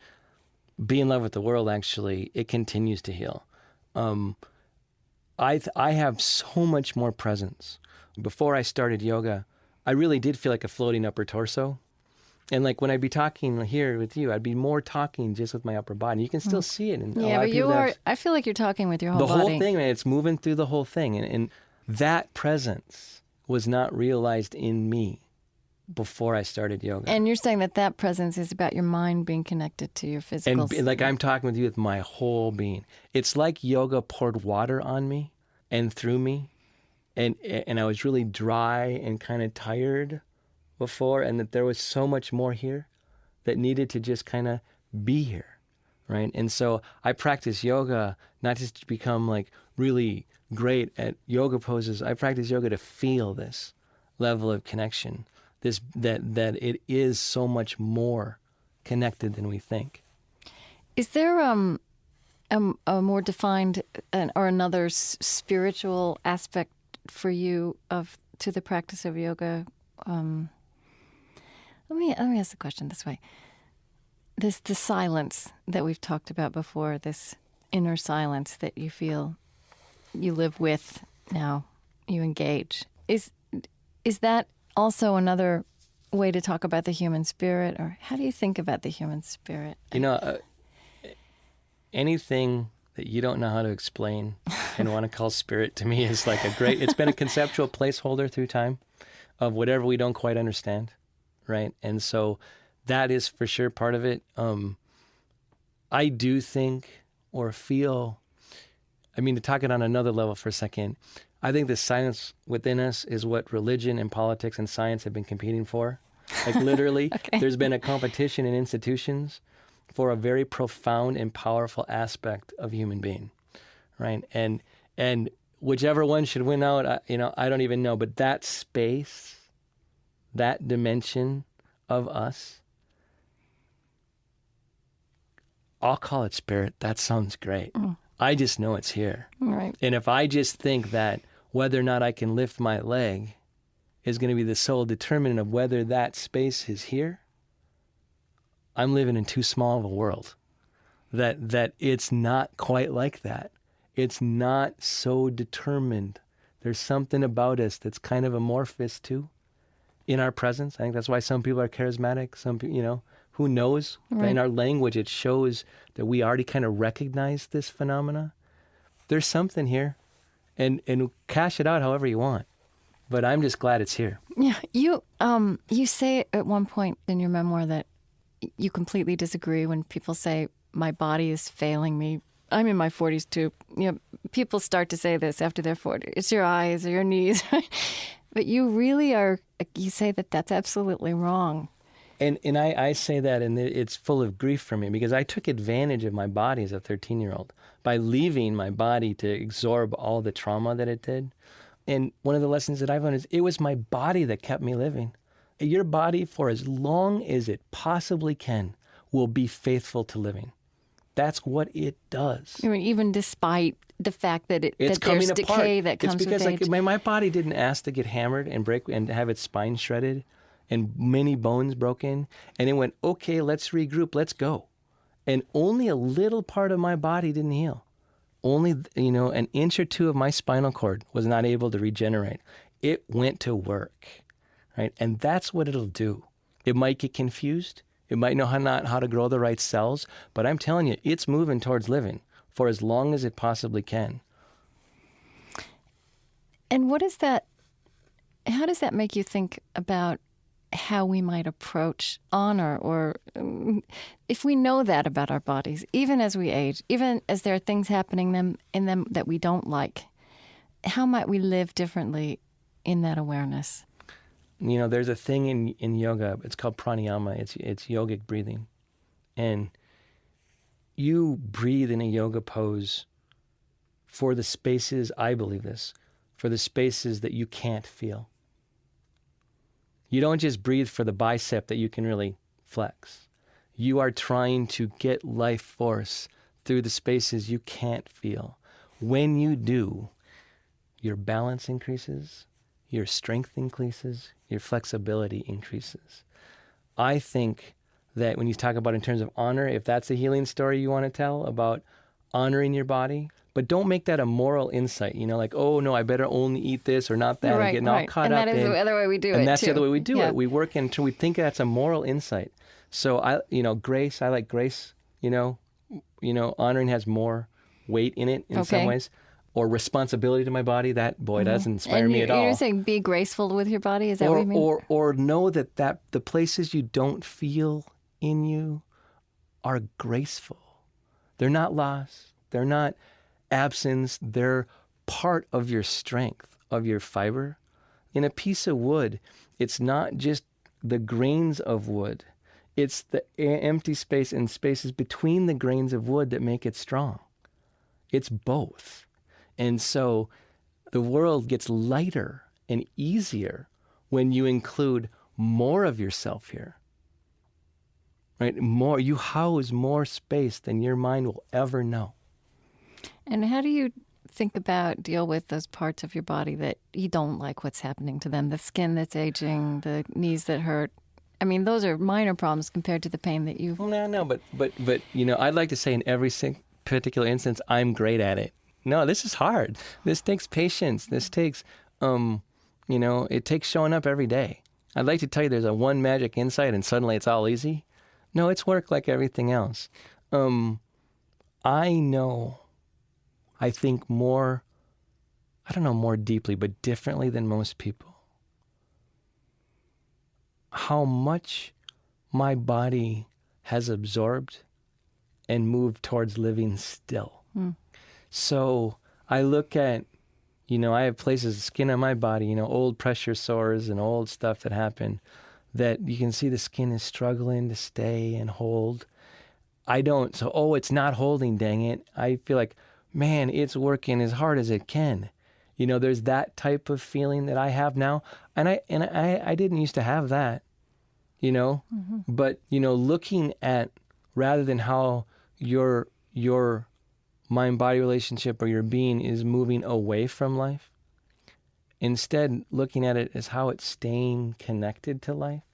be in love with the world, actually, it continues to heal. I have so much more presence. Before I started yoga, I really did feel like a floating upper torso. And like when I'd be talking here with you, I'd be more talking just with my upper body. You can still see it. And a Yeah, lot but of people you are, I feel like you're talking with your whole the body. whole thing, man, it's moving through the whole thing. And that presence was not realized in me before I started yoga. And you're saying that that presence is about your mind being connected to your physical... And like I'm talking with you with my whole being. It's like yoga poured water on me and through me. And I was really dry and kind of tired before, and that there was so much more here that needed to just kind of be here, right? And so I practice yoga not just to become like really great at yoga poses. I practice yoga to feel this level of connection, this that it is so much more connected than we think. Is there a more defined or another spiritual aspect for you to the practice of yoga? Let me ask the question this way. The silence that we've talked about before, this inner silence that you feel you live with now, you engage. Is that also another way to talk about the human spirit, or how do you think about the human spirit? Anything that you don't know how to explain and want to call spirit to me is like it's been a conceptual placeholder through time of whatever we don't quite understand, right? And so that is for sure part of it. I do think or feel, to talk it on another level for a second, I think the silence within us is what religion and politics and science have been competing for. Like literally, Okay. There's been a competition in institutions for a very profound and powerful aspect of human being, right? And whichever one should win out, I don't even know. But that space, that dimension of us, I'll call it spirit. That sounds great. I just know it's here. Right. And if I just think that whether or not I can lift my leg is going to be the sole determinant of whether that space is here, I'm living in too small of a world. That it's not quite like that. It's not so determined. There's something about us that's kind of amorphous too in our presence. I think that's why some people are charismatic. Some people, who knows? Right. In our language, it shows that we already kind of recognize this phenomena. There's something here, and cash it out however you want. But I'm just glad it's here. Yeah, you say at one point in your memoir that you completely disagree when people say, my body is failing me. I'm in my 40s too. People start to say this after they're 40. It's your eyes or your knees. But you really you say that that's absolutely wrong. And I say that, and it's full of grief for me, because I took advantage of my body as a 13-year-old by leaving my body to absorb all the trauma that it did. And one of the lessons that I've learned is it was my body that kept me living. Your body, for as long as it possibly can, will be faithful to living. That's what it does. Even despite the fact that it's that there's decay that comes with age. It's because my body didn't ask to get hammered and break and have its spine shredded and many bones broken. And it went, okay, let's regroup, let's go. And only a little part of my body didn't heal. Only, an inch or two of my spinal cord was not able to regenerate. It went to work, right? And that's what it'll do. It might get confused. It might know not how to grow the right cells. But I'm telling you, it's moving towards living for as long as it possibly can. And how does that make you think about how we might approach honor, or if we know that about our bodies, even as we age, even as there are things happening in them that we don't like, how might we live differently in that awareness? There's a thing in yoga, it's called pranayama, it's yogic breathing. And you breathe in a yoga pose for the spaces, I believe this, for the spaces that you can't feel. You don't just breathe for the bicep that you can really flex. You are trying to get life force through the spaces you can't feel. When you do, your balance increases, your strength increases, your flexibility increases. I think that when you talk about in terms of honor, if that's a healing story you want to tell about honoring your body, but don't make that a moral insight, like, oh no, I better only eat this or not that, and getting all caught up in. And that is the other way we do it, and that's too. the other way we do it. We work until we think that's a moral insight. So grace, I like grace, honoring has more weight in it in some ways. Or responsibility to my body, that, boy, doesn't inspire me at all. You're saying be graceful with your body? Is that what you mean? Or know that the places you don't feel in you are graceful. They're not loss. They're not absence. They're part of your strength, of your fiber. In a piece of wood, it's not just the grains of wood. It's the empty space and spaces between the grains of wood that make it strong. It's both. And so the world gets lighter and easier when you include more of yourself here. Right? You house more space than your mind will ever know. And how do you deal with those parts of your body that you don't like what's happening to them? The skin that's aging, the knees that hurt. I mean, those are minor problems compared to the pain that you... No, but I'd like to say in every particular instance, I'm great at it. No, this is hard. This takes patience. This takes, it takes showing up every day. I'd like to tell you there's a one magic insight and suddenly it's all easy. No, it's work like everything else. I think more deeply, but differently than most people. How much my body has absorbed and moved towards living still. So I look at, I have places, skin on my body, old pressure sores and old stuff that happened that you can see the skin is struggling to stay and hold. It's not holding, dang it. I feel like, man, it's working as hard as it can. There's that type of feeling that I have now. And I didn't used to have that, but, looking at, rather than how your mind-body relationship or your being is moving away from life, instead looking at it as how it's staying connected to life.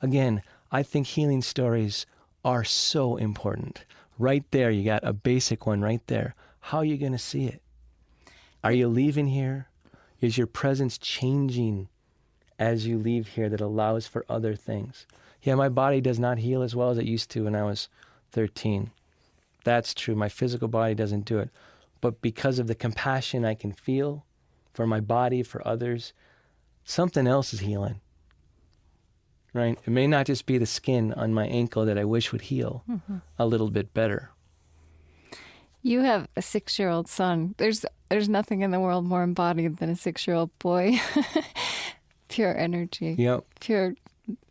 Again, I think healing stories are so important. Right there, you got a basic one right there. How are you going to see it? Are you leaving here? Is your presence changing as you leave here that allows for other things? Yeah, my body does not heal as well as it used to when I was 13. That's true. My physical body doesn't do it. But because of the compassion I can feel for my body, for others, something else is healing. Right? It may not just be the skin on my ankle that I wish would heal a little bit better. You have a 6-year-old son. There's nothing in the world more embodied than a 6-year-old boy. Pure energy. Yep. Pure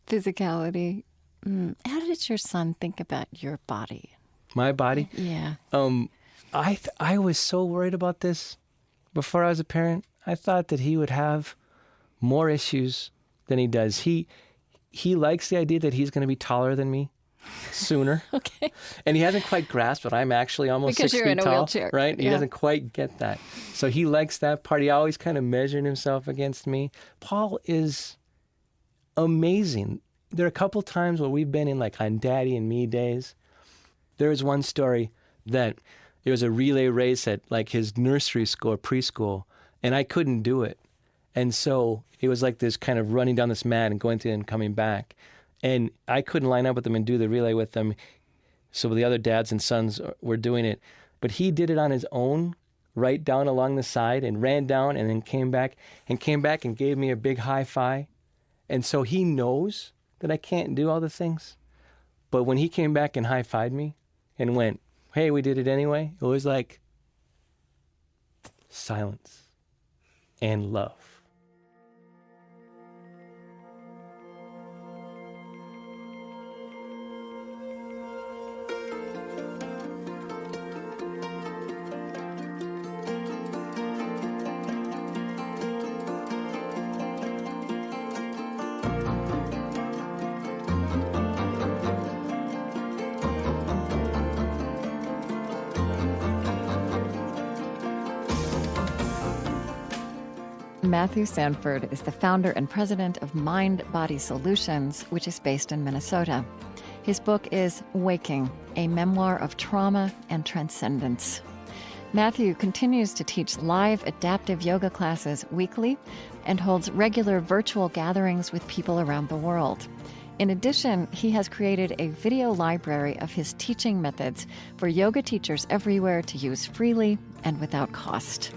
physicality. How did your son think about your body? My body? Yeah. I was so worried about this before I was a parent. I thought that he would have more issues than he does. He likes the idea that he's going to be taller than me sooner. Okay. And he hasn't quite grasped that I'm actually almost because 6 you're feet in a tall. Wheelchair. Right? Yeah. He doesn't quite get that. So he likes that part. He always kind of measured himself against me. Paul is amazing. There are a couple times where we've been in like on Daddy and Me days. There was one story that it was a relay race at like his nursery school or preschool, and I couldn't do it. And so it was like this kind of running down this mat and going through and coming back. And I couldn't line up with them and do the relay with them. So the other dads and sons were doing it. But he did it on his own, right down along the side, and ran down and then came back and gave me a big high five. And so he knows that I can't do all the things. But when he came back and high-fived me and went, hey, we did it anyway, it was like silence and love. Matthew Sanford is the founder and president of Mind Body Solutions, which is based in Minnesota. His book is Waking, a memoir of trauma and transcendence. Matthew continues to teach live adaptive yoga classes weekly and holds regular virtual gatherings with people around the world. In addition, he has created a video library of his teaching methods for yoga teachers everywhere to use freely and without cost.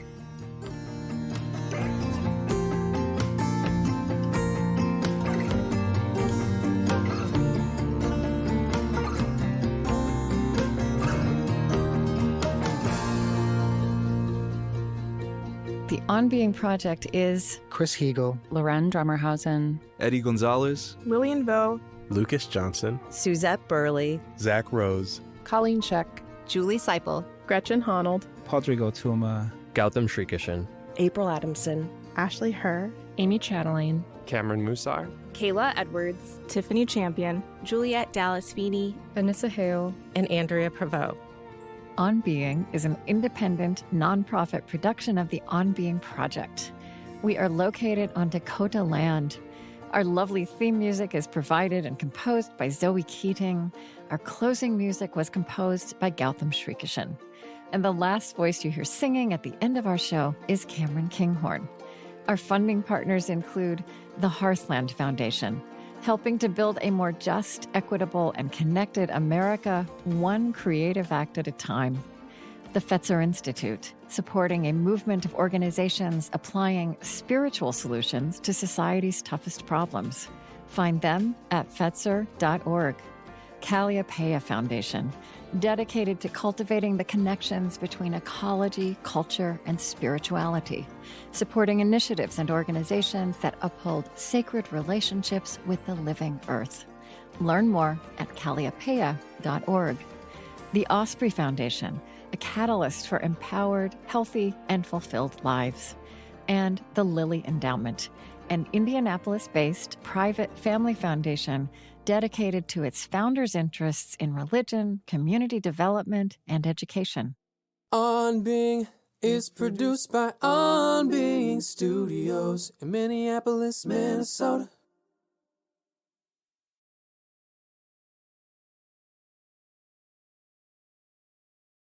The On Being Project is Chris Heagle, Loren Drummerhausen, Eddie Gonzalez, Lillian Vo, Lucas Johnson, Suzette Burley, Zach Rose, Colleen Scheck, Julie Seipel, Gretchen Honnold, Podrigo Tuma, Gautam Shrikishan, April Adamson, Ashley Herr, Amy Chatelaine, Cameron Musar, Kayla Edwards, Tiffany Champion, Juliet Dallas-Feeney, Vanessa Hale, and Andrea Prevost. On Being is an independent, nonprofit production of the On Being Project. We are located on Dakota land. Our lovely theme music is provided and composed by Zoe Keating. Our closing music was composed by Gautam Shrikishan. And the last voice you hear singing at the end of our show is Cameron Kinghorn. Our funding partners include the Hearthland Foundation, helping to build a more just, equitable, and connected America, one creative act at a time. The Fetzer Institute, supporting a movement of organizations applying spiritual solutions to society's toughest problems. Find them at Fetzer.org. Calliopeia Foundation, dedicated to cultivating the connections between ecology, culture, and spirituality, supporting initiatives and organizations that uphold sacred relationships with the living earth. Learn more at Calliopeia.org. The Osprey Foundation, a catalyst for empowered, healthy, and fulfilled lives. And the Lilly Endowment, an Indianapolis-based private family foundation dedicated to its founders' interests in religion, community development, and education. On Being is produced by On Being Studios in Minneapolis, Minnesota.